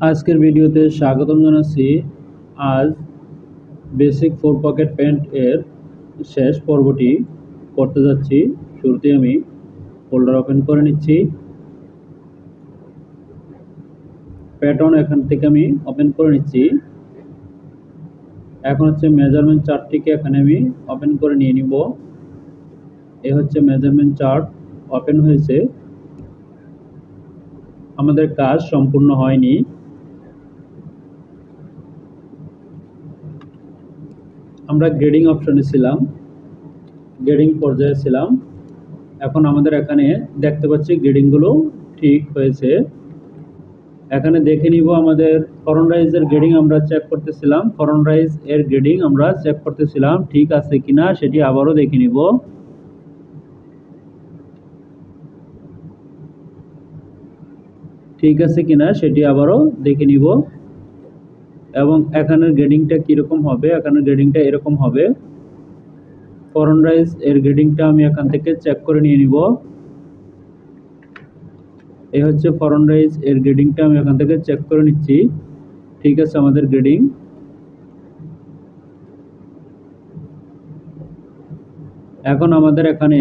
আজকের ভিডিওতে স্বাগতম জানাচ্ছি। আজ বেসিক 4 পকেট প্যান্ট এর শেষ পর্বটি করতে যাচ্ছি। শুরুতে আমি ফোল্ডার ওপেন করে নিচ্ছি। প্যাটার্ন এখান থেকে আমি ওপেন করে নিচ্ছি। এখন হচ্ছে মেজারমেন্ট চার্টটিকে এখানে আমি ওপেন করে নিয়ে নিব। এই হচ্ছে মেজারমেন্ট চার্ট ওপেন হয়েছে। আমাদের কাজ সম্পূর্ণ হয়নি। আমরা গ্রেডিং অপশনে ছিলাম, গ্রেডিং পর্যায়ে ছিলাম। এখন আমাদের এখানে দেখতে পাচ্ছি গ্রেডিংগুলো ঠিক হয়েছে। এখানে দেখে নিব আমাদের ফরন রাইজের গ্রেডিং আমরা চেক করতেছিলাম, ফরন রাইজ এর গ্রেডিং আমরা চেক করতেছিলাম ঠিক আছে কিনা সেটি আবারও দেখে নিব। ঠিক আছে কিনা সেটি আবারও দেখে নিব এবং এখানের গ্রেডিংটা কিরকম হবে, এখানের গ্রেডিংটা এরকম হবে। ফরন রাইজ এর গ্রেডিংটা আমি এখান থেকে চেক করে নিয়ে নিব। এই হচ্ছে ফরন রাইজ এর গ্রেডিংটা আমি এখান থেকে চেক করে নিচ্ছি। ঠিক আছে আমাদের গ্রেডিং। এখন আমাদের এখানে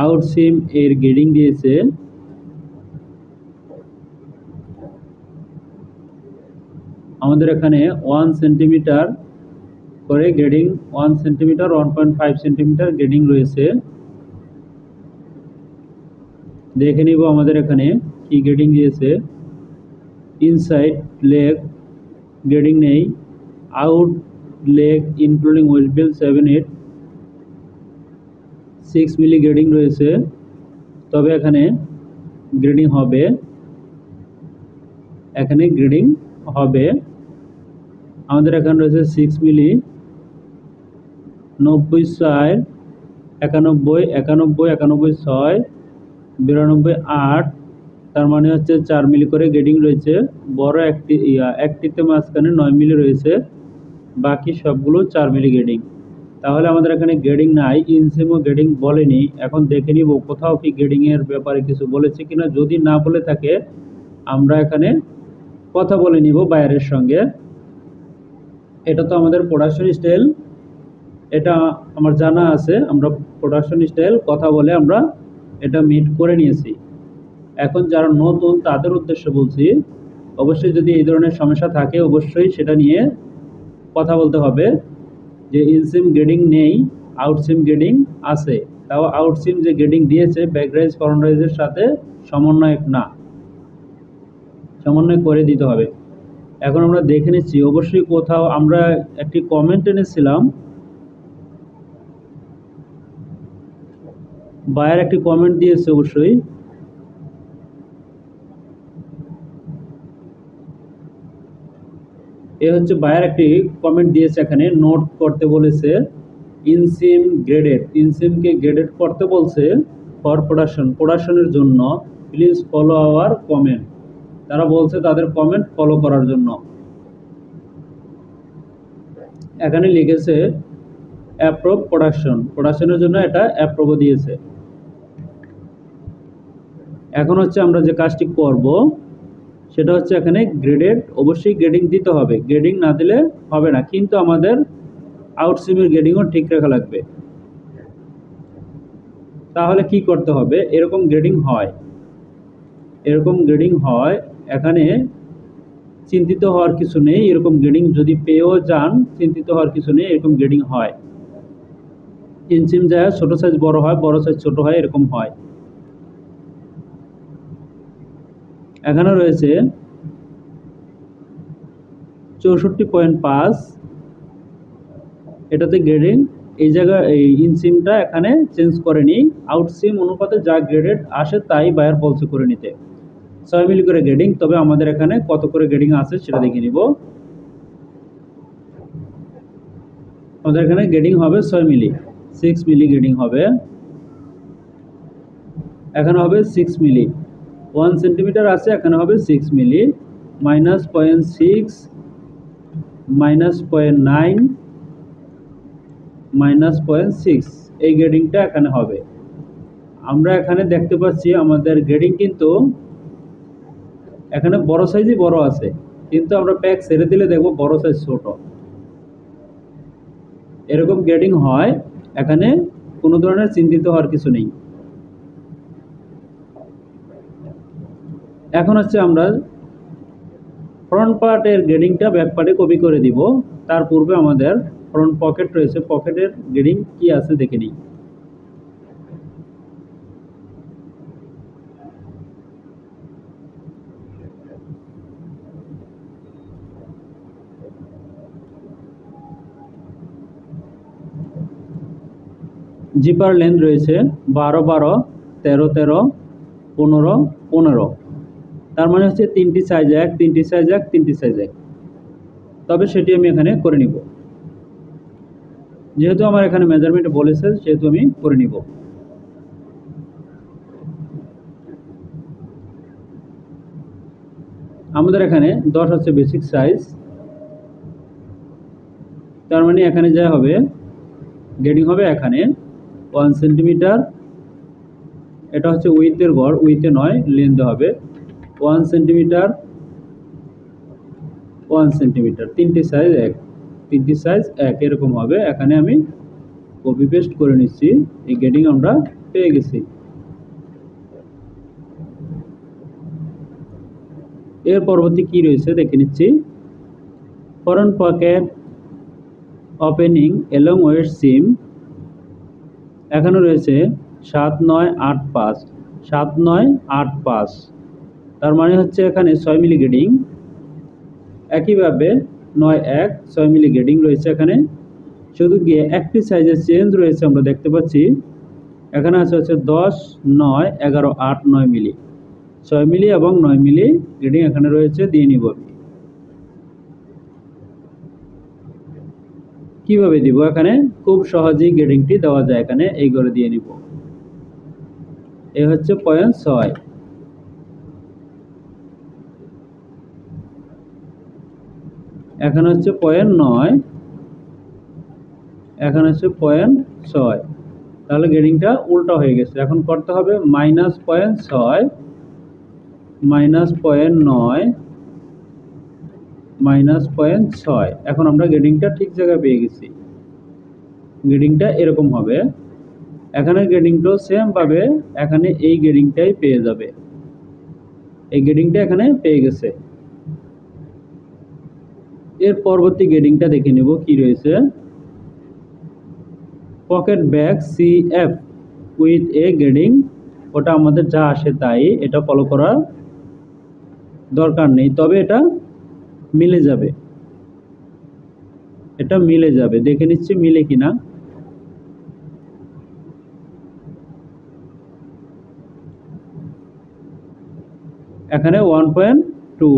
আউটসিম এর গ্রেডিং দিয়েছে। আমাদের এখানে 1 সেন্টিমিটার করে গ্রেডিং, 1 সেন্টিমিটার 1.5 সেন্টিমিটার গ্রেডিং রয়েছে। দেখে নিব আমাদের এখানে কি গ্রেডিং দিয়েছে। ইনসাইড লেগ গ্রেডিং নেই, out leg including waist belt 7/8 6 মিলি গ্রেডিং রয়েছে। তবে এখানে গ্রেডিং হবে, এখানে গ্রেডিং হবে। আমাদের এখানে রয়েছে 6 মিলি, 90 4 91 91 91 6 92 8, তার মানে হচ্ছে 4 মিলি করে গ্রেডিং রয়েছে। বড় একটিতে মাঝখানে 9 মিলি রয়েছে, বাকি সবগুলো 4 মিলি গ্রেডিং। তাহলে আমাদের এখানে গ্রেডিং নাই, ইনসিমও গ্রেডিং বলেনি। এখন দেখে নিব কোথাও কি গ্রেডিং এর ব্যাপারে কিছু বলেছে কিনা। যদি না বলে থাকে আমরা এখানে কথা বলে নিব বাইরের সঙ্গে। এটা তো আমাদের প্রোডাকশন স্টাইল, এটা আমার জানা আছে। আমরা প্রোডাকশন স্টাইল কথা বলে আমরা এটা মিট করে নিয়েছি। এখন যারা নতুন তাদের উদ্দেশ্যে বলছি, অবশ্যই যদি এই ধরনের সমস্যা থাকে অবশ্যই সেটা নিয়ে কথা বলতে হবে যে ইনসিম গ্রেডিং নেই, আউটসিম গ্রেডিং আছে। তাও আউটসিম যে গ্রেডিং দিয়েছে ব্যাক রাইজ ফরন রাইজের সাথে সমন্বয় না, সমন্বয় করে দিতে হবে। এখন আমরা দেখে নিচ্ছি অবশ্যই কোথাও আমরা একটি কমেন্ট এনেছিলাম, বায়ার একটি কমেন্ট দিয়েছে অবশ্যই। এ হচ্ছে বায়ার একটি কমেন্ট দিয়েছে, এখানে নোট করতে বলেছে ইনসিম গ্রেডেড, ইনসিমকে গ্রেডেড করতে বলছে ফর প্রোডাকশনের জন্য। Please follow our comment. তারা বলছে তাদের কমেন্ট ফলো করার জন্য। এখানে লিখেছে অ্যাপ্রুভ প্রোডাকশনের জন্য এটা অ্যাপ্রুভ দিয়েছে। এখন হচ্ছে আমরা যে কাজটি করব সেটা হচ্ছে এখানে গ্রেডেড, অবশ্যই গ্রেডিং দিতে হবে, গ্রেডিং না দিলে হবে না। কিন্তু আমাদের আউটসিমের গ্রেডিংও ঠিক রাখা লাগবে। তাহলে কি করতে হবে, এরকম গ্রেডিং হয়, এরকম গ্রেডিং হয়। এখানে চিন্তিত হওয়ার কিছু নেই, এরকম গ্রেডিং যদি পেয়েও যান চিন্তিত হওয়ার কিছু নেই, এরকম গ্রেডিং হয়। ইনসিম যায় ছোট সাইজ বড় হয়, বড় সাইজ ছোট হয়, এরকম হয়। এখানে রয়েছে 64.5, এটাতে গ্রেডিং। এই জায়গায় এই ইনসিমটা এখানে চেঞ্জ করেনি, আউটসিম অনুপাতে যা গ্রেডেড আসে তাই বায়ার বলছে করে নিতে। 6 মিলি করে গ্রেডিং, তবে আমাদের এখানে কত করে গ্রেডিং আছে সেটা দেখে নিব। আমাদের এখানে গ্রেডিং হবে 6 মিলি, 6 মিলি গ্রেডিং হবে। এখানে হবে 6 মিলি, 1 সেন্টিমিটার আছে, এখানে হবে 6 মিলি, -0.6 -0.9 -0.6, এই গ্রেডিংটা এখানে হবে। আমরা এখানে দেখতে পাচ্ছি আমাদের গ্রেডিং কিন্তু এখানে বড় সাইজই বড় আছে, কিন্তু আমরা প্যাক ছেড়ে দিলে দেখবো বড় সাইজ ছোট। এরকম গ্রেডিং হয়, এখানে কোনো ধরনের চিন্তিত হওয়ার কিছু নেই। এখন হচ্ছে আমরা ফ্রন্ট পার্টের গ্রেডিংটা ব্যাক পার্টে কপি করে দিব। তার পূর্বে আমাদের ফ্রন্ট পকেট রয়েছে, পকেটের গ্রেডিং কি আছে দেখে নিই। জিপার লেন্থ রয়েছে 12 12, 13 13, 15 15। তার মানে হচ্ছে 3টি সাইজ 1, 3টি সাইজ 1, 3টি সাইজ 1। তবে সেটি আমি এখানে করে নিব, যেহেতু আমার এখানে মেজারমেন্ট বলেছে সেহেতু আমি করে নিব। আমাদের এখানে 10 হচ্ছে বেসিক সাইজ, তার মানে এখানে যা হবে গ্রেডিং হবে এখানে 1 সেন্টিমিটার। এটা হচ্ছে উইথের গড়, উইথে নয় লেন্থে হবে 1 সেন্টিমিটার, 1 সেন্টিমিটার, 3টি সাইজ 1, 3টি সাইজ 1 এরকম হবে। এখানে আমি কপি পেস্ট করে নিচ্ছি, এই গ্রেডিং আমরা পেয়ে গেছি। এর পরবর্তী কি রয়েছে দেখে নিচ্ছি। Front pocket opening along waist seam, এখানে রয়েছে 7 9 8 5, 7 9 8 5। তার মানে হচ্ছে এখানে 6 মিলি গ্রেডিং। একইভাবে 9 1 6 মিলি গ্রেডিং রয়েছে এখানে, শুধু গিয়ে একটি সাইজের চেঞ্জ রয়েছে আমরা দেখতে পাচ্ছি। এখানে আছে হচ্ছে 10 9 11 8 9 মিলি, 6 মিলি এবং 9 মিলি গ্রেডিং এখানে রয়েছে, দিয়ে নিব। কিভাবে দিব? এখানে খুব সহজেই গ্রেডিংটি দেওয়া যায়, এখানে এই করে দিয়ে নিব। এই হচ্ছে 0.6, এখানে হচ্ছে 0.9, এখানে হচ্ছে 0.6। তাহলে গ্রেডিংটা উল্টা হয়ে গেছে। এখন করতে হবে -0.6, -0.9, -0.6। এখন আমরা গ্রেডিংটা ঠিক জায়গায় পেয়ে গেছি। গ্রেডিংটা এরকম হবে। এখানে গ্রেডিংটাও সেম পাবে, এখানে এই গ্রেডিংটাই পেয়ে যাবে। এই গ্রেডিংটা এখানে পেয়ে গেছে। এর পরবর্তী গ্রেডিংটা দেখে নেব কি রয়েছে। Pocket bag CF with a grading, ওটা আমাদের যা আসে তাই, এটা ফলো করার দরকার নেই, তবে এটা মিলে যাবে। এটা মিলে যাবে, দেখে নিচ্ছি মিলে কিনা। এখানে 1.2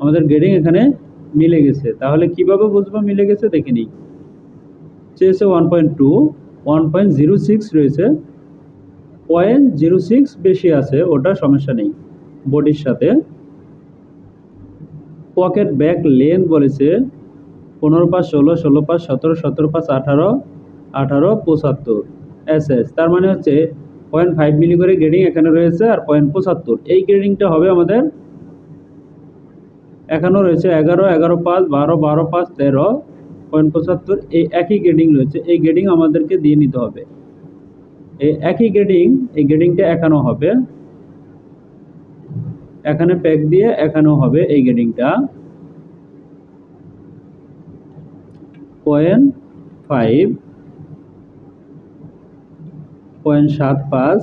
আমাদের গ্রেডিং এখানে মিলে গেছে। তাহলে কিভাবে বুঝবো মিলে গেছে দেখে নিই। চেয়েছে 1.2, 1.06 রয়েছে, 0.06 বেশি আছে, ওটা সমস্যা নেই বডির সাথে। পকেট ব্যাক লেন্থ বলেছে 15 5 16, 16 5 17, 17 5 18, 18 75 SS। তার মানে হচ্ছে 0.5 মিলি করে গ্রেডিং এখানে রয়েছে, আর 0.75 এই গ্রেডিংটা হবে আমাদের। এখানেও রয়েছে 11 11 5 12 12 5 13, 0.75 এই একই গ্রেডিং রয়েছে। এই গ্রেডিং আমাদেরকে দিয়ে নিতে হবে। এই একই গ্রেডিং, এই গ্রেডিংটা এখানেও হবে, এখানে প্যাক দিয়ে এখানেও হবে এই গ্রেডিংটা। 0.5, 0.75,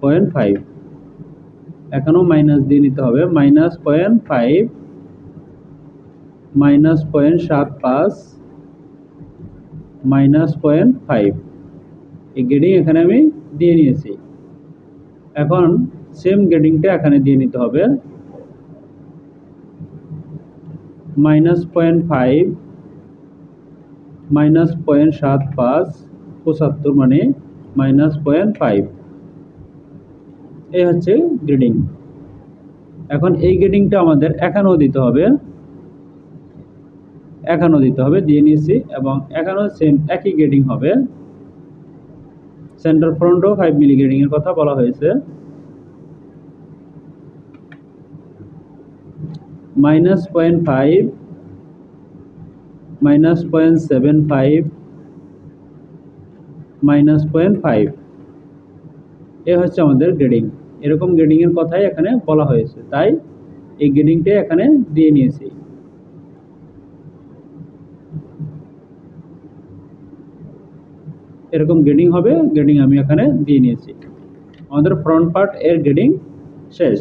0.5 এখানেও মাইনাস দিয়ে নিতে হবে। -0.5, -0.75, -0.5 এই গ্রেডিং এখানে আমি দিয়ে নিয়েছি। এখন সেম গ্রেডিংটা এখানে দিয়ে নিতে হবে। -0.5, -0.75, 75 মানে -0.5, এই হচ্ছে গ্রেডিং। এখন এই গ্রেডিংটা আমাদের এখানেও দিতে হবে, এখানেও দিতে হবে, দিয়ে নিয়েছি। এবং এখানেও সেম একই গ্রেডিং হবে। সেন্টার ফ্রন্টও 5 মিলি গ্রেডিং এর কথা বলা হয়েছে। -0.5, -0.75, -0.5 এ হচ্ছে আমাদের গ্রেডিং। এরকম গ্রেডিং এর কথাই এখানে বলা হয়েছে, তাই এই গ্রেডিংটা এখানে দিয়ে নিয়েছি। এরকম গ্রেডিং হবে, গ্রেডিং আমি এখানে দিয়ে নিয়েছি। আমাদের ফ্রন্ট পার্ট এর গ্রেডিং শেষ।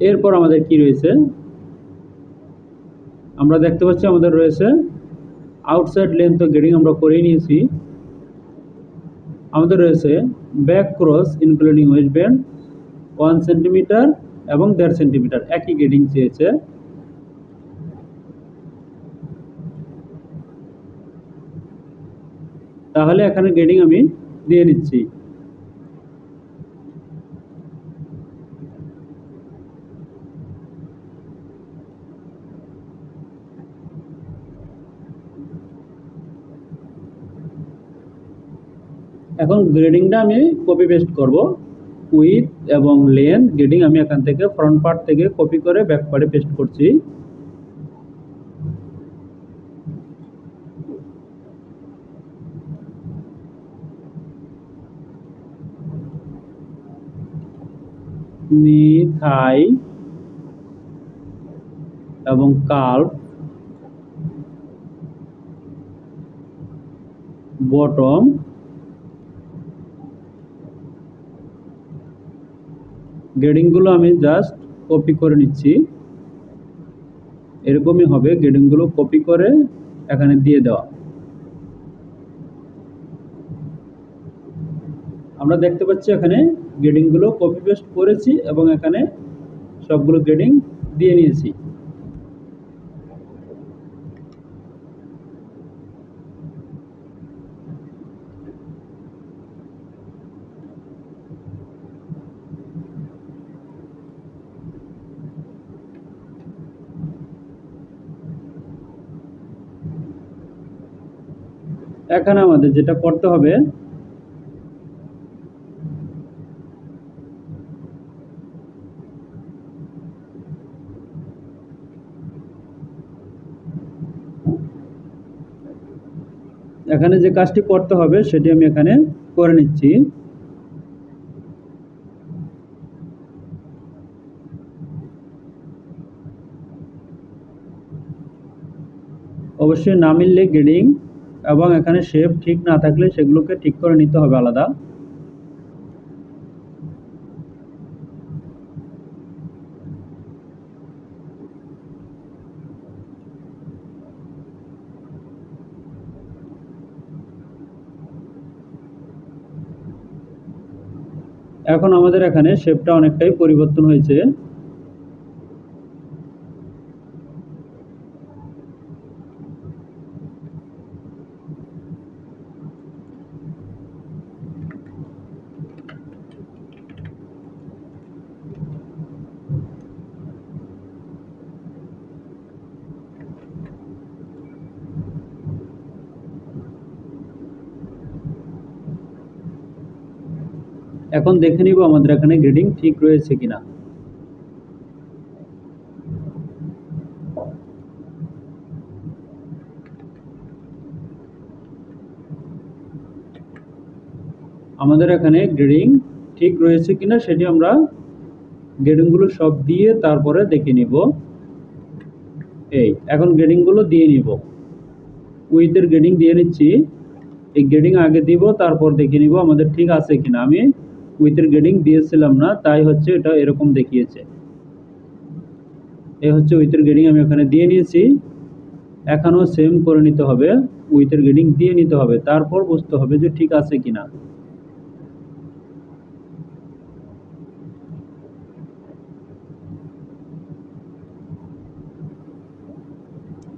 এরপর আমাদের কি রয়েছে, আমরা দেখতে পাচ্ছি আমাদের রয়েছে আউটসাইড লেন্থ গ্রেডিং আমরা করে নিয়েছি। আমাদের রয়েছে back cross including waist band 1 centimetre এবং 1.5 সেন্টিমিটার, একই গ্রেডিং চেয়েছে। তাহলে এখানে গ্রেডিং আমি দিয়ে নিচ্ছি। এখন গ্রেডিংটা আমি কপি পেস্ট করব। উইথ এবং লেন্থ গ্রেডিং আমি এখান থেকে ফ্রন্ট পার্ট থেকে কপি করে ব্যাক পার্টে পেস্ট করছি। নি, থাই এবং কার্ভ, বটম, গ্রেডিংগুলো আমি জাস্ট কপি করে নিচ্ছি। এরকমই হবে, গ্রেডিংগুলো কপি করে এখানে দিয়ে দেওয়া। আমরা দেখতে পাচ্ছি এখানে গ্রেডিংগুলো কপি পেস্ট করেছি এবং এখানে সবগুলো গ্রেডিং দিয়ে নিয়েছি। এখানে আমাদের যেটা করতে হবে, এখানে যে কাজটি করতে হবে সেটি আমি এখানে করে নিচ্ছি। অবশ্যই না মিললে গ্রেডিং এবং এখানে শেপ ঠিক না থাকলে সেগুলোকে ঠিক করে নিতে হবে আলাদা। এখন আমাদের এখানে শেপটা অনেকটাই পরিবর্তন হয়েছে। এখন দেখে নিব আমাদের এখানে গ্রেডিং ঠিক রয়েছে কিনা। আমাদের এখানে গ্রেডিং ঠিক রয়েছে কিনা সেটি আমরা গ্রেডিংগুলো সব দিয়ে তারপরে দেখে নিব। এই এখন গ্রেডিংগুলো দিয়ে নিব, উইথের গ্রেডিং দিয়ে নিচ্ছি। এই গ্রেডিং আগে দিব, তারপর দেখে নিব আমাদের ঠিক আছে কিনা। আমি উইথের গ্রেডিং দিয়েছিলাম না, তাই হচ্ছে এটা এরকম দেখিয়েছে। এই হচ্ছে উইথের গ্রেডিং আমি এখানে দিয়ে নিয়েছি। এখনও সেম করে নিতে হবে, উইথের গ্রেডিং দিয়ে নিতে হবে, তারপর বুঝতে হবে যে ঠিক আছে কিনা।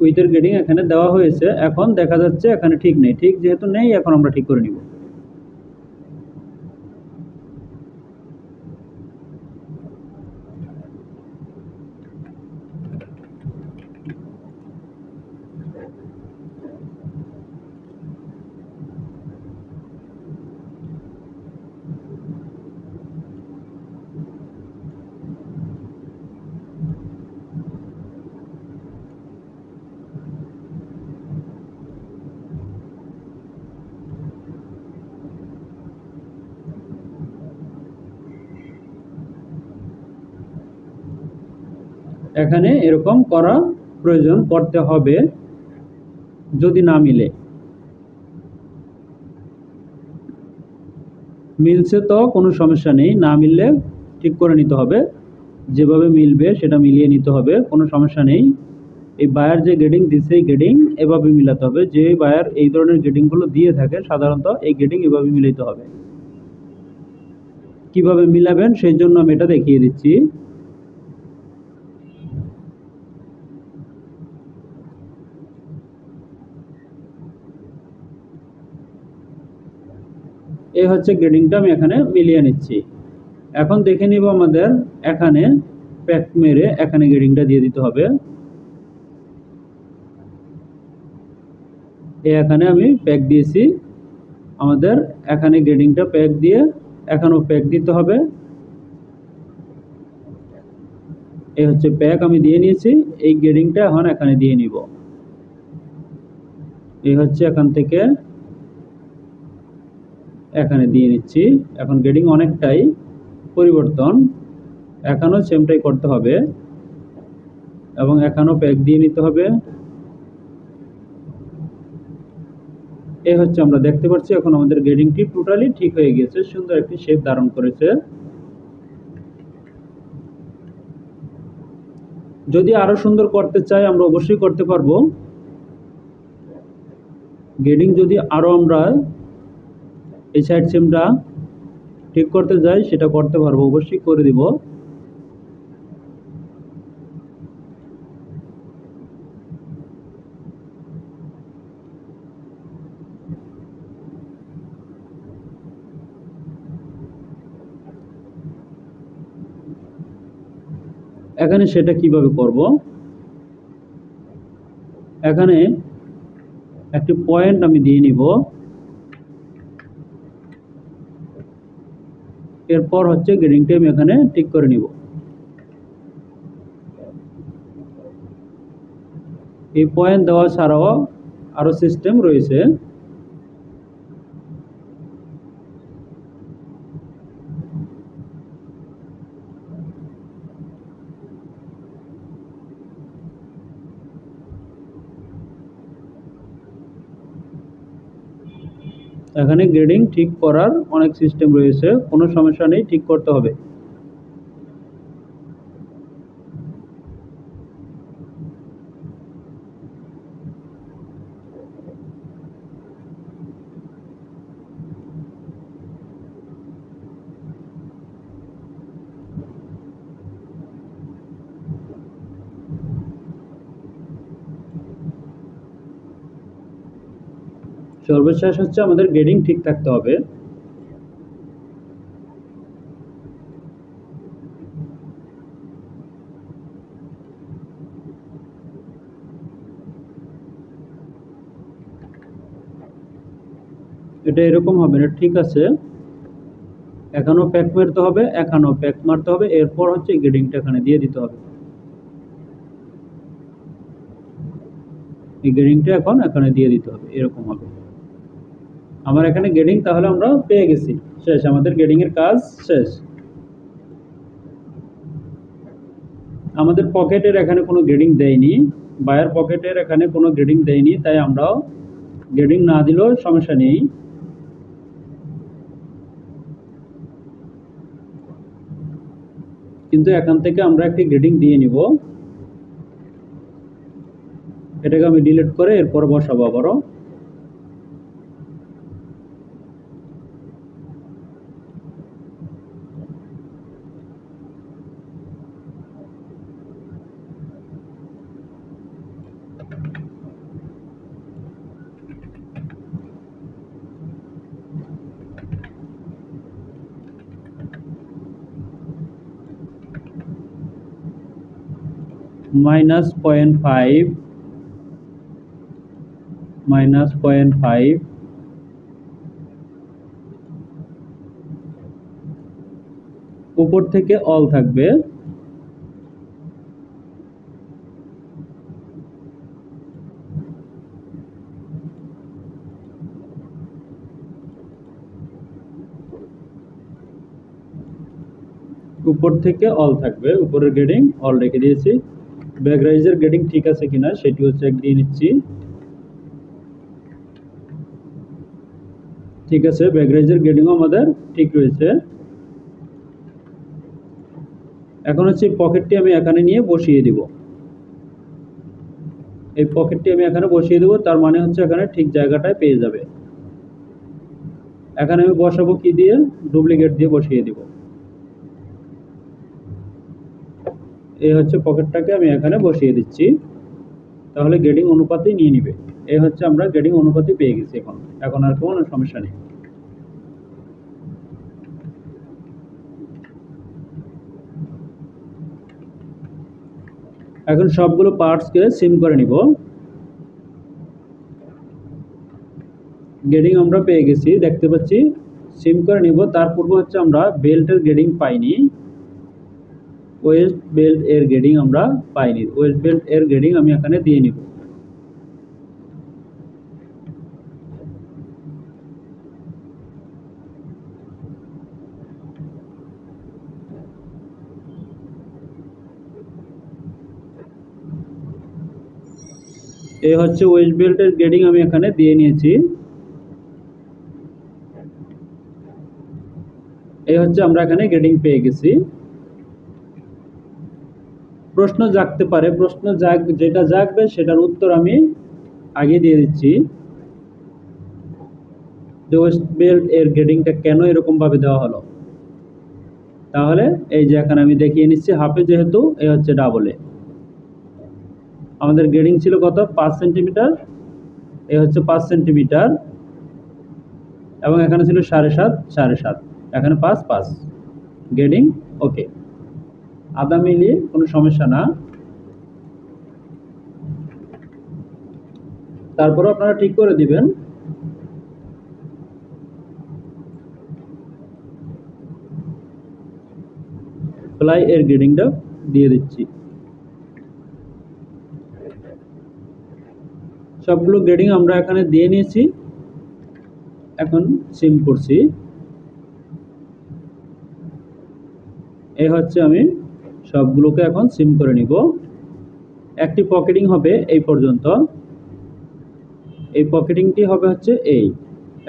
উইথের গ্রেডিং এখানে দেওয়া হয়েছে, এখন দেখা যাচ্ছে এখানে ঠিক নেই। ঠিক যেহেতু নেই, এখন আমরা ঠিক করে নিব। এখানে এরকম করা প্রয়োজন, করতে হবে। যদি না মিলে, মিলছে তো কোনো সমস্যা নেই, না মিললে ঠিক করে নিতে হবে, যেভাবে মিলবে সেটা মিলিয়ে নিতে হবে, কোনো সমস্যা নেই। এই বায়ার যে গ্রেডিং দিচ্ছে এই গ্রেডিং এভাবে মিলাতে হবে, যে বায়ার এই ধরনের গ্রেডিংগুলো দিয়ে থাকে সাধারণত এই গ্রেডিং এভাবে মিলাতে হবে। কিভাবে মিলাবেন সেই জন্য আমি এটা দেখিয়ে দিচ্ছি। এই হচ্ছে গ্রেডিংটা আমি এখানে মিলিয়ে নিচ্ছি। এখন দেখে নিব আমাদের এখানে প্যাক মেরে এখানে গ্রেডিংটা দিয়ে দিতে হবে। এখানে আমি প্যাক দিয়েছি, আমাদের এখানে গ্রেডিংটা প্যাক দিয়ে এখানেও প্যাক দিতে হবে। এই হচ্ছে প্যাক আমি দিয়ে নিয়েছি, এই গ্রেডিংটা এখন এখানে দিয়ে নিব। এই হচ্ছে এখান থেকে এখানে দিয়ে নিচ্ছি। এখন গ্রেডিং অনেকটাই পরিবর্তন, এখানেও সেমটাই করতে হবে এবং এখানেও প্যাক দিয়ে নিতে হবে। এই হচ্ছে আমরা দেখতে পাচ্ছি এখন আমাদের গ্রেডিংটি টোটালি ঠিক হয়ে গেছে, সুন্দর একটি শেপ ধারণ করেছে। যদি আরো সুন্দর করতে চাই আমরা অবশ্যই করতে পারবো। গ্রেডিং যদি আরো আমরা এই সাইড সেমটা ঠিক করতে যাই সেটা করতে পারবো, অবশ্যই করে দিব। এখানে সেটা কিভাবে করব, এখানে একটি পয়েন্ট আমি দিয়ে নিব, এরপর হচ্ছে গ্রেডিংটা আমি এখানে ঠিক করে নিব। এই পয়েন্ট দেওয়া ছাড়াও আরো সিস্টেম রয়েছে। এখানে গ্রেডিং ঠিক করার অনেক সিস্টেম রয়েছে, কোনো সমস্যা নেই, ঠিক করতে হবে। সর্বশেষ হচ্ছে আমাদের গ্রেডিং ঠিক থাকতে হবে। এটা এরকম হবে না, ঠিক আছে। এখানেও প্যাক মারতে হবে, এখানেও প্যাক মারতে হবে, এরপর হচ্ছে গ্রেডিংটা এখানে দিয়ে দিতে হবে। এই গ্রেডিংটা এখন এখানে দিয়ে দিতে হবে, এরকম হবে। আমার এখানে গ্রেডিং তাহলে আমরা পেয়ে গেছি, শেষ, আমাদের গ্রেডিং এর কাজ শেষ। আমাদের পকেটের এখানে কোনো গ্রেডিং দেয়নি, বায়ার পকেটের এখানে কোনো গ্রেডিং দেয়নি, তাই আমরাও গ্রেডিং না দিলেও সমস্যা নেই। কিন্তু এখান থেকে আমরা একটি গ্রেডিং দিয়ে নিব, এটাকে আমি ডিলিট করে এরপর বসাবো আবারও। -0.5 -0.5 উপর থেকে অল থাকবে, উপর থেকে অল থাকবে, উপরের গ্রেডিং অল রেখে দিয়েছি। ব্যাকরাইজের গ্রেডিং ঠিক আছে কিনা সেটি হচ্ছে দিয়ে নিচ্ছি। ঠিক আছে, ব্যাকরাইজের গ্রেডিংও আমাদের ঠিক রয়েছে। এখন হচ্ছে পকেটটি আমি এখানে নিয়ে বসিয়ে দিব। এই পকেটটি আমি এখানে বসিয়ে দেব, তার মানে হচ্ছে এখানে ঠিক জায়গাটায় পেয়ে যাবে। এখানে আমি বসাবো কি দিয়ে? ডুপ্লিকেট দিয়ে বসিয়ে দিব। এই হচ্ছে পকেটটাকে আমি এখানে বসিয়ে দিচ্ছি, তাহলে গ্রেডিং অনুপাতই নিয়ে নিবে। এই হচ্ছে আমরা গ্রেডিং অনুপাতই পেয়ে গেছি। এখন আর কোনো সমস্যা নেই। এখন সবগুলো পার্টসকে সিম করে নিব। গ্রেডিং আমরা পেয়ে গেছি, দেখতে পাচ্ছি। সিম করে নিব। তার পূর্বে হচ্ছে আমরা বেল্টের গ্রেডিং পাইনি, ওয়েস্ট বেল্ট এর গ্রেডিং আমরা পাইনি। ওয়েস্ট বেল্ট এর গ্রেডিং আমি এখানে দিয়ে নিব। এই হচ্ছে ওয়েস্ট বেল্টের গ্রেডিং আমি এখানে দিয়ে নিয়েছি। এই হচ্ছে আমরা এখানে গ্রেডিং পেয়ে গেছি। প্রশ্ন জাগতে পারে, যেটা জাগবে সেটার উত্তর আমি আগে দিয়ে দিচ্ছি। যে ওয়েস্ট বেল্ট এর গ্রেডিংটা কেন এরকম ভাবে দেওয়া হলো। তাহলে এই যে এখানে আমি দেখিয়ে নিচ্ছি, হাফে যেহেতু এই হচ্ছে ডাবলে। আমাদের গ্রেডিং ছিল কত? 5 সেন্টিমিটার। এই হচ্ছে 5 সেন্টিমিটার, এবং এখানে ছিল 7.5, এখানে 5 গ্রেডিং ওকে। আদা মিলিয়ে কোনো সমস্যা না। তারপরে আপনারা ঠিক করে দিবেন। প্লাই এর গ্রেডিংটা দিয়ে দিচ্ছি। সবগুলো গ্রেডিং আমরা এখানে দিয়ে নিয়েছি, এখন সিম করছি। এই হচ্ছে আমি সবগুলোকে এখন সিম করে নিব। একটি পকেটিং হবে এই পর্যন্ত, এই পকেটিংটি হবে হচ্ছে এই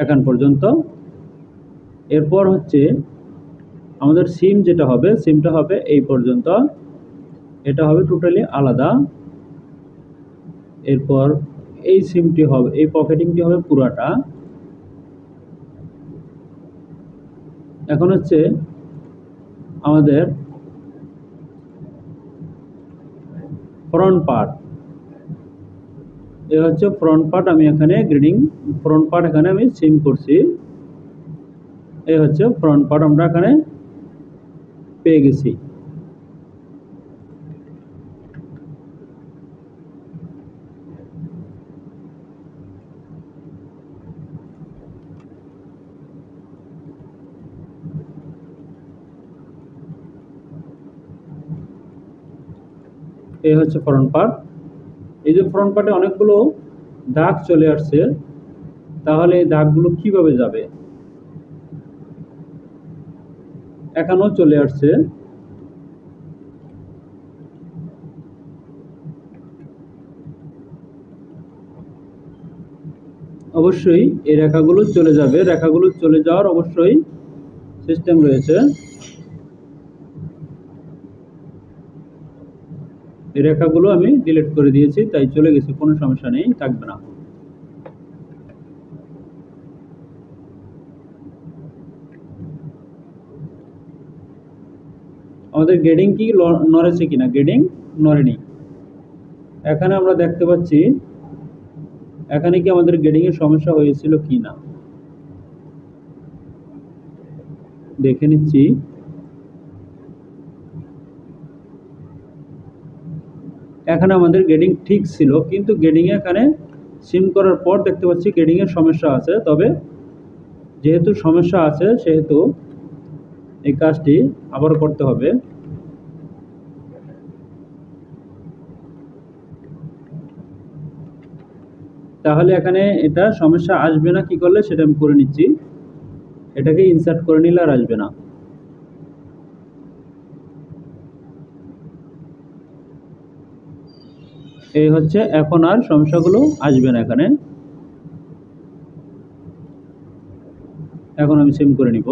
এখান পর্যন্ত। এরপর হচ্ছে আমাদের সিম যেটা হবে, সিমটা হবে এই পর্যন্ত। এটা হবে টোটালি আলাদা। এরপর এই সিমটি হবে, এই পকেটিংটি হবে পুরাটা। এখন হচ্ছে আমাদের ফ্রন্ট পার্ট। এই হচ্ছে ফ্রন্ট পার্ট, আমি এখানে গ্রেডিং ফ্রন্ট পার্ট এখানে আমি সিম করছি। এই হচ্ছে ফ্রন্ট পার্ট আমরা এখানে পেয়ে গেছি। এই হচ্ছে ফ্রন্ট পার্ট। এই যে ফ্রন্ট পার্টে অনেকগুলো দাগ চলে আসছে, তাহলে এই দাগগুলো কিভাবে যাবে? এখানেও চলে আসছে। অবশ্যই এই রেখাগুলো চলে যাবে, রেখাগুলো চলে যাওয়ার অবশ্যই সিস্টেম রয়েছে। এই রেখাগুলো আমি ডিলিট করে দিয়েছি, তাই চলে গেছে, কোনো সমস্যা নেই, থাকবে না। আমাদের গ্রেডিং কি নড়েছে কিনা? গ্রেডিং নড়েনি। এখানে আমরা দেখতে পাচ্ছি এখানে কি আমাদের গ্রেডিং এর সমস্যা হয়েছিল কিনা দেখে নিচ্ছি। এখানে আমাদের গ্রেডিং ঠিক ছিল, কিন্তু গ্রেডিং এখানে সিম করার পর দেখতে পাচ্ছি গ্রেডিং এর সমস্যা আছে। তবে যেহেতু সমস্যা আছে সেহেতু এই কাজটি আবার করতে হবে। তাহলে এখানে এটা সমস্যা আসবে না কি করলে সেটা আমি করে নিচ্ছি। এটাকে ইনসার্ট করে নিলে আর আসবে না। এই হচ্ছে, এখন আর সমস্যাগুলো আসবে না এখানে। এখন আমি সেভ করে নিব।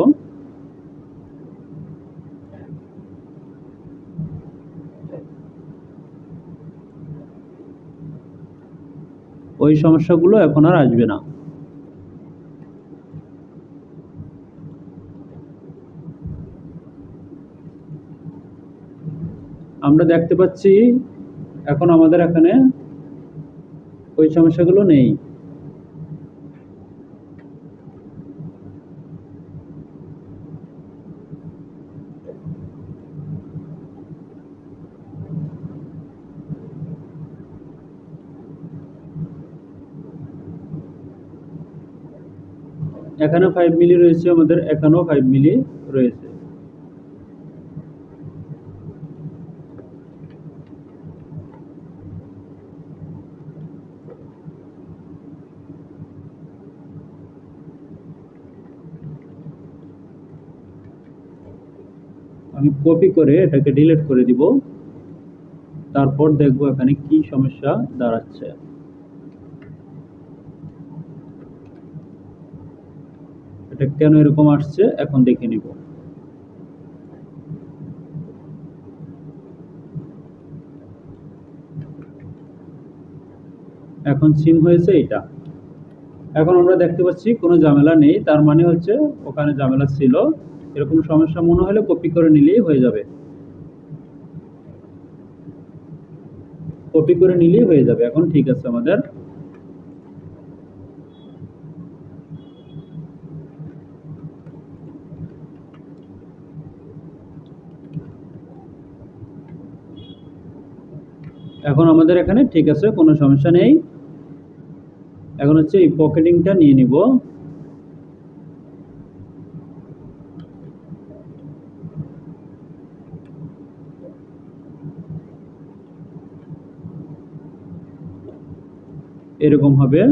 ওই সমস্যাগুলো এখন আর আসবে না। আমরা দেখতে পাচ্ছি এখন আমাদের এখানে ওই সমস্যাগুলো নেই। এখানে 5 মিলি রয়েছে, আমাদের এখানেও 5 মিলি রয়েছে। আমি কপি করে এটাকে ডিলিট করে দিব, তারপর দেখবো এখানে কি সমস্যা দাঁড়াচ্ছে। এটা কেন এরকম আসছে এখন দেখে নিব। এখন সিম হয়েছে এটা। এখন আমরা দেখতে পাচ্ছি কোনো ঝামেলা নেই, তার মানে হচ্ছে ওখানে ঝামেলা ছিল। এরকম সমস্যা মনে হলে কপি করে নিলেই হয়ে যাবে, কপি করে নিলেই হয়ে যাবে। এখন ঠিক আছে আমাদের। এখন আমাদের এখানে ঠিক আছে, কোনো সমস্যা নেই। এখন হচ্ছে এই পকেটিংটা নিয়ে নিব। এরকম হবে।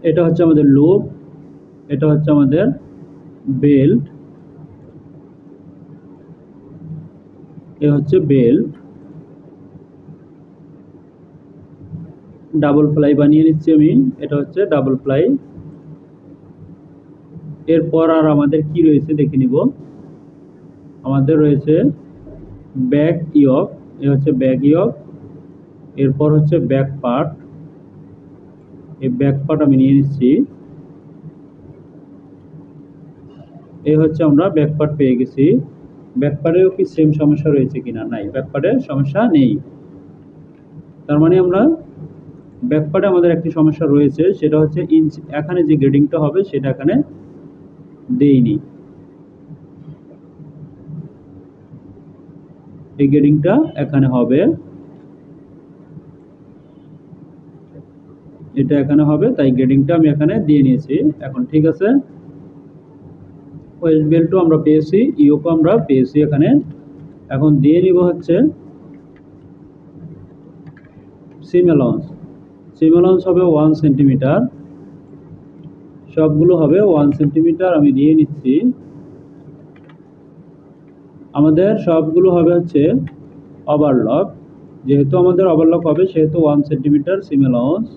এটা হচ্ছে আমাদের লুপ, এটা হচ্ছে আমাদের বেল্ট, এ হচ্ছে বেল্ট। ডাবল ফ্লাই বানিয়ে নিচ্ছি আমি, এটা হচ্ছে ডাবল ফ্লাই। এরপর আর আমাদের কি রয়েছে দেখে নিব। আমাদের রয়েছে ব্যাক ইয়ক, এ হচ্ছে ব্যাক ইয়ক। এরপর হচ্ছে ব্যাক পার্ট, এই ব্যাক পার্ট আমি নিয়ে নিচ্ছি। এই হচ্ছে আমরা ব্যাক পার্ট পেয়ে গেছি। ব্যাক পার্টেও কি সেম সমস্যা রয়েছে কিনা? নাই, ব্যাক পার্টের সমস্যা নেই। তার মানে আমরা ব্যাক পার্টে আমাদের একটি সমস্যা রয়েছে, সেটা হচ্ছে ইঞ্চ, এখানে যে গ্রেডিংটা হবে সেটা এখানে দেইনি। এই গ্রেডিংটা এখানে হবে, এটা এখানে হবে, তাই গ্রেডিংটা আমি এখানে দিয়ে নিয়েছি। এখন ঠিক আছে, ওয়েস্ট বেল্টও আমরা পেয়েছি, ইউকো আমরা পেয়েছি এখানে। এখন দিয়ে নিব হচ্ছে সিম অ্যালাউন্স। সিম অ্যালাউন্স হবে 1 সেন্টিমিটার, সবগুলো হবে 1 সেন্টিমিটার। আমি দিয়ে নিচ্ছি। আমাদের সবগুলো হবে হচ্ছে ওভারলক, যেহেতু আমাদের ওভারলক হবে সেহেতু 1 সেন্টিমিটার সিম অ্যালাউন্স।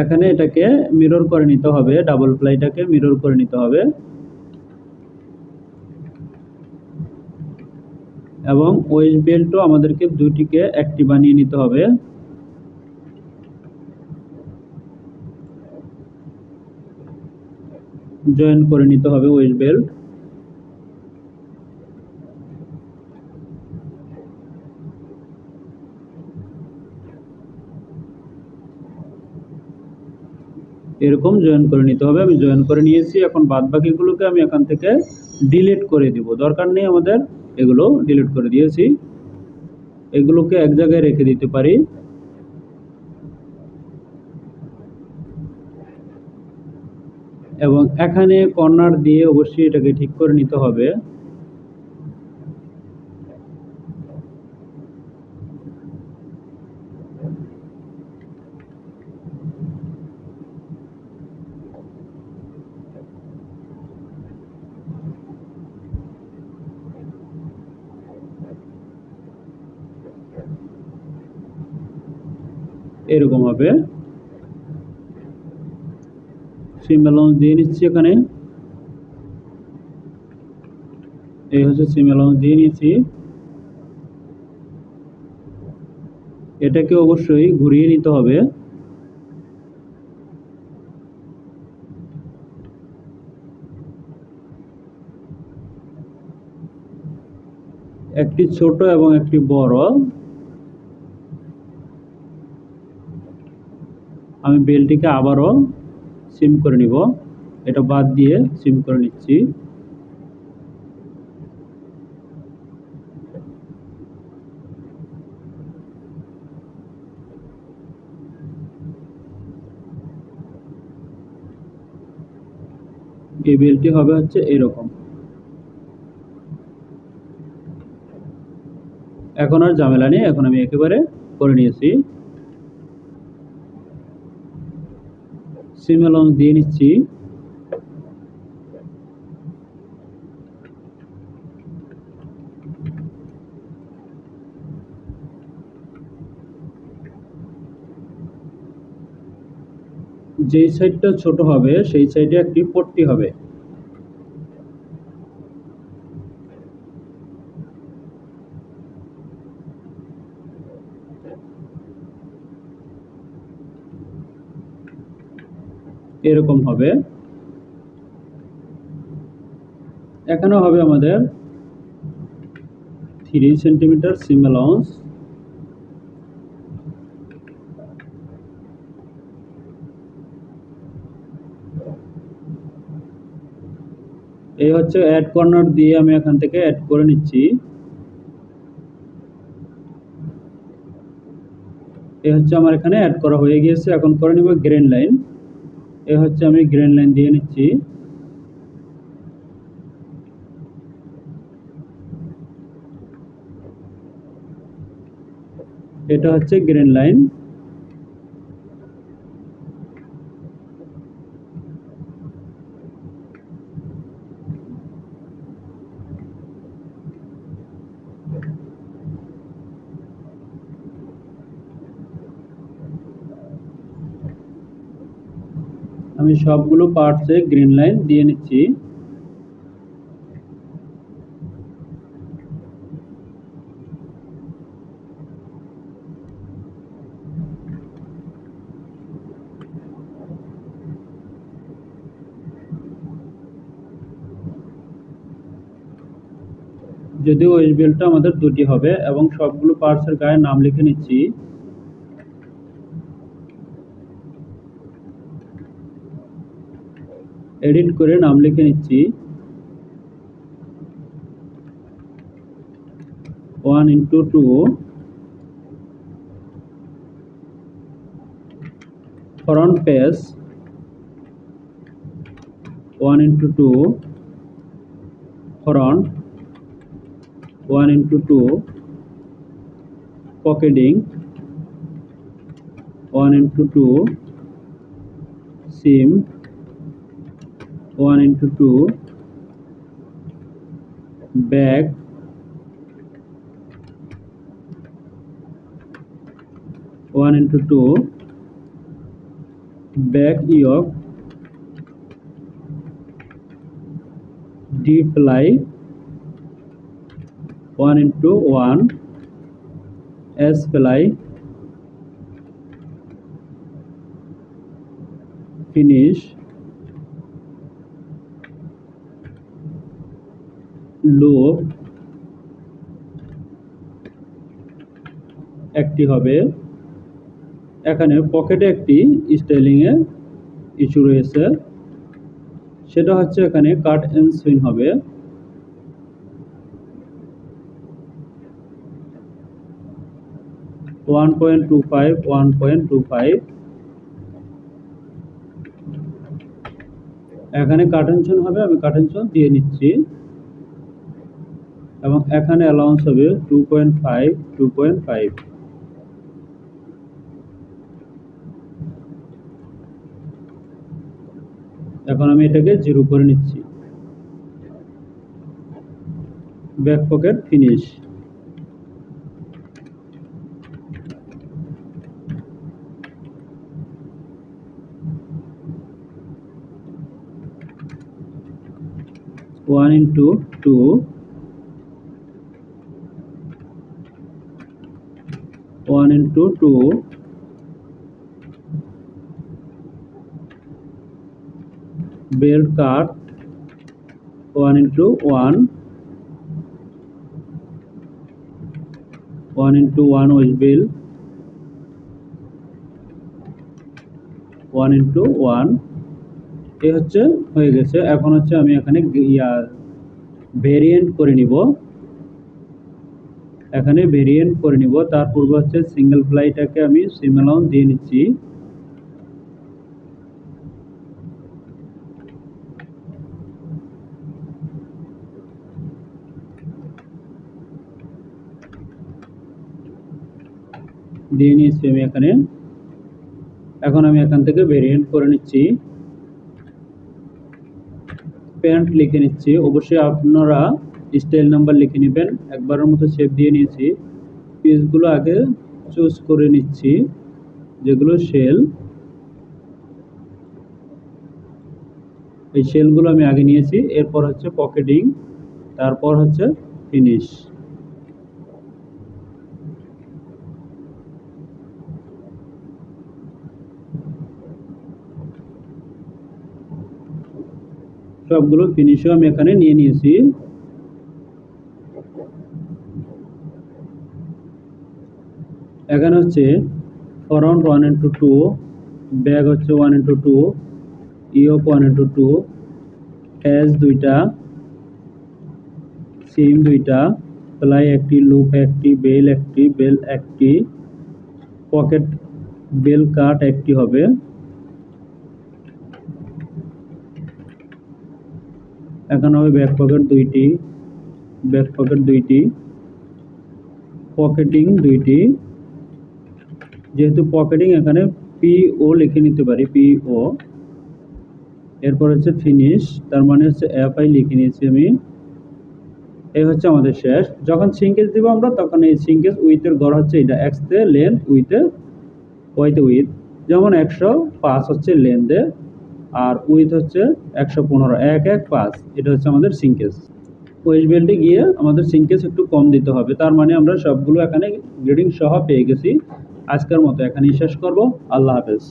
এখানে এটাকে মিরর করে নিতে হবে, ডাবল ফ্লাইটাকে মিরর করে নিতে হবে, এবং ওয়েস্ট বেল্টও আমাদেরকে দুটিকে একটি বানিয়ে নিতে হবে। জয়েন করে নিতে হবে ওয়েস্ট বেল্ট। এরকম জয়েন করে নিতে হবে। আমি জয়েন করে নিয়েছি। এখন বাদ বাকিগুলোকে আমি এখান থেকে ডিলিট করে দিব, দরকার নেই আমাদের, এগুলো ডিলিট করে দিয়েছি। এগুলোকে এক জায়গায় রেখে দিতে পারি। এবং এখানে কর্নার দিয়ে অবশ্যই এটাকে ঠিক করে নিতে হবে। এরকম হবে। সিম অ্যালাউন্স দিয়ে নিচ্ছি এখানে, এই হচ্ছে সিম অ্যালাউন্স দিয়ে নিচ্ছি। এটাকে অবশ্যই ঘুরিয়ে নিতে হবে। একটি ছোট এবং একটি বড়, আমি বেলটিকে আবারও সিম করে নিব, এটা বাদ দিয়ে সিম করে নিচ্ছি। এই বেলটি হবে হচ্ছে এরকম। এখন আর ঝামেলা নেই, এখন আমি একেবারে করে নিয়েছি। সিম অ্যালাউন্স দিয়ে নিচ্ছি। যেই সাইডটা ছোট হবে সেই সাইডে একটি পট্টি হবে। এরকম হবে। এখানে হবে আমাদের 3 সেন্টিমিটার সিম অ্যালাউন্স। এই হচ্ছে অ্যাড কর্নার দিয়ে আমি এখান থেকে অ্যাড করে নিচ্ছি। এই হচ্ছে আমার এখানে অ্যাড করা হয়ে গিয়েছে। এখন করে নিব গ্রেন লাইন। এই হচ্ছে আমি গ্রেন লাইন দিয়ে নিচ্ছি। এটা হচ্ছে গ্রেন লাইন। আমি সবগুলো পার্টসে গ্রিন লাইন দিয়ে নিচ্ছি। যদিও ওয়েস্ট বেল্টটা আমাদের দুটি হবে এবং সবগুলো পার্টসের গায়ে নাম লিখে নিচ্ছি। এডিট করে নাম লিখে নিচ্ছি। 1x2 front face, 1x2 front, 1x2 pocketing, 1x2 seam, 1x2 back, 1x2 back yoke, D ply, 1x1 S ply, finish, loop একটি হবে। এখানে পকেটে একটি স্টাইলিং এর ইস্যু রয়েছে, সেটা হচ্ছে এখানে কাট এন্ড সুইং হবে। One point two five. এখানে কাটেনশন হবে, আমি কাটেনশন দিয়ে নিচ্ছি এবং এখানে অ্যালাউন্স হবে 2.5। এখন আমি এটাকে 0 করে নিচ্ছি। Back pocket finish. 1 into 2 1 into 2 belt cut 1 into 1 1 into 1 wedge belt 1 into 1 এই হচ্ছে হয়ে গেছে। এখন হচ্ছে আমি এখানে ভেরিয়েন্ট করে নিব, এখানে ভেরিয়েন্ট করে নিব। তার পূর্বে হচ্ছে সিঙ্গেল প্লাইটাকে আমি সিম অ্যালাউন্স দিয়ে নিচ্ছি। দিয়ে নিয়েছি আমি এখানে। এখন আমি এখান থেকে ভেরিয়েন্ট করে নিচ্ছি, প্যান্ট লিখে নিচ্ছি। অবশ্যই আপনারা স্টাইল নাম্বার লিখে নেবেন। একবারের মতো শেপ দিয়ে নিয়েছি। পিসগুলো আগে চুজ করে নিচ্ছি, যেগুলো শেল, এই শেলগুলো আমি আগে নিয়েছি। এরপর হচ্ছে পকেটিং, তারপর হচ্ছে ফিনিশ। সবগুলো ফিনিশও আমি এখানে নিয়ে নিয়েছি। এখানে হচ্ছে ফ্রন্ট 1 into 2, ব্যাক হচ্ছে 1 into 2, ইয়োক 1 into 2, হ্যাজ দুইটা, সিম দুইটা, প্লাই একটি, লুপ একটি, বেল একটি, বেল একটি, পকেট বেল কাট একটি হবে। এখন হবে ব্যাক পকেট দুইটি, ব্যাক পকেট দুইটি, পকেটিং দুইটি। যেহেতু পকেটিং এখানে PO লিখে নিতে পারি, PO। এরপর হচ্ছে ফিনিশ, তার মানে হচ্ছে FI লিখে নিয়েছি আমি। এই হচ্ছে আমাদের শেষ। যখন সিঙ্কেজ দিব আমরা, তখন এই সিঙ্কেজ উইথের গড় হচ্ছে এটা, এক্স তে লেন্থ, উইথে ওয়াইতে উইথ। যেমন 105 হচ্ছে লেন্থে, আর উইথ হচ্ছে 115, 1 1 5। এটা হচ্ছে আমাদের সিঙ্কেজ। ওয়েস্ট বেল্টে গিয়ে আমাদের সিঙ্কেজ একটু কম দিতে হবে। তার মানে আমরা সবগুলো এখানে গ্রেডিং সহ পেয়ে গেছি। আজকের মতো এখানেই শেষ করব। আল্লাহ হাফেজ।